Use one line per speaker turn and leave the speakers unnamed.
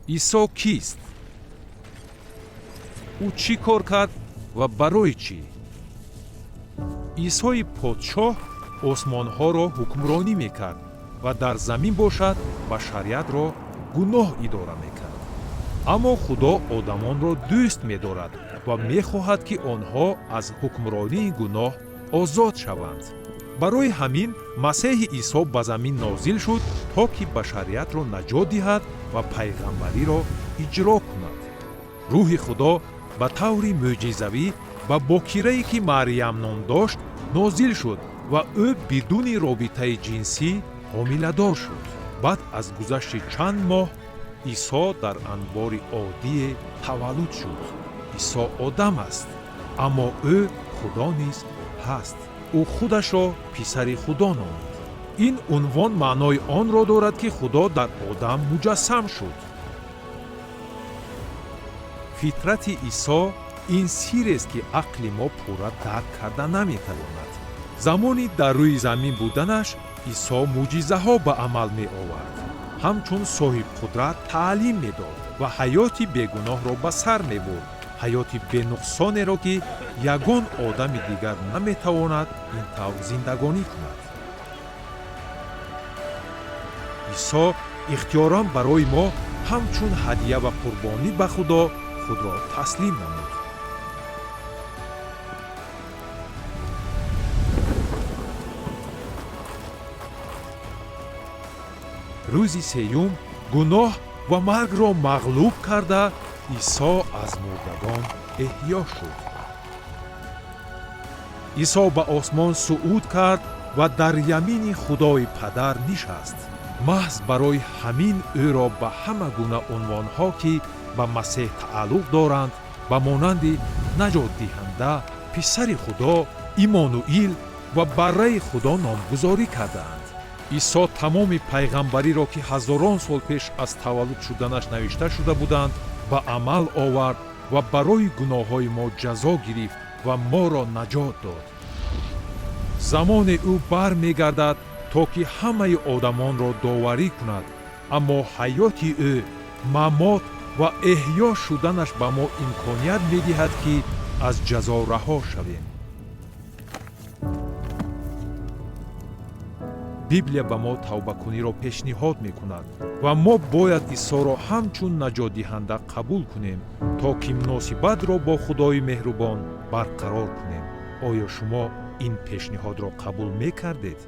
исо кист? ӯ чӣ кор кард ва барои чӣ? исои подшоҳ осмонҳоро ҳукмронӣ мекард ва дар замин бошад башариятро гуноҳ идора мекард. аммо худо одамонро дӯст медорад ва мехоҳад ки онҳо аз ҳукмронии гуноҳ озод шаванд. барои ҳамин масеҳи исо ба замин нозил шуд, то ки башариятро наҷот диҳад ва пайғамбариро иҷро кунад. рӯҳи худо ба таври мӯъҷизавӣ ба бокирае ки Марьям ном дошт нозил шуд ва ӯ бидуни робитаи ҷинсӣ ҳомиладор шуд. баъд аз гузашти чанд моҳ исо дар анбори оддие таваллуд шуд. исо одам аст, аммо ӯ худо низ ҳаст. ӯ худашро писари худо номид. ин унвон маънои онро дорад ки худо дар одам муҷассам шуд. фитрати исо ин сиррест ки ақли мо пурра дарк карда наметавонад. замони дар рӯи замин буданаш исо мӯъҷизаҳо ба амал меовард. ҳамчун соҳибқудрат таълим медод ва ҳаёти бегуноҳро ба сар мебурд. ҳаёти бенуқсонеро ки ягон одами дигар наметавонад ин тавр зиндагонӣ кунад. исо ихтиёран барои мо ҳамчун ҳадия ва қурбонӣ ба худо худро таслим намуд. рӯзи сеюм гуноҳ ва маргро мағлуб карда исо аз мурдагон эҳьё шуд. исо ба осмон суъуд кард ва дар ямини худои падар нишаст. маҳз барои ҳамин ӯро ба ҳама гуна унвонҳо ки ба масеҳ тааллуқ доранд ба монанди наҷотдиҳанда, писари худо, имонуил ва барраи худо номгузорӣ кардаанд. исо тамоми пайғамбариро ки ҳазорон сол пеш аз таваллуд шуданаш навишта шуда буданд ба амал овард ва барои гуноҳҳои мо ҷазо гирифт ва моро наҷот дод. замоне ӯ бармегардад то ки ҳамаи одамонро доварӣ кунад, аммо ҳаёти ӯ, мамот ва эҳьё шуданаш ба мо имконият медиҳад ки аз ҷазо раҳо шавем. библия ба мо тавбакуниро пешниҳод мекунад ва мо бояд исоро ҳамчун наҷотдиҳанда қабул кунем, то ки муносибатро бо худои меҳрубон барқарор кунем. оё шумо ин пешниҳодро қабул мекардед?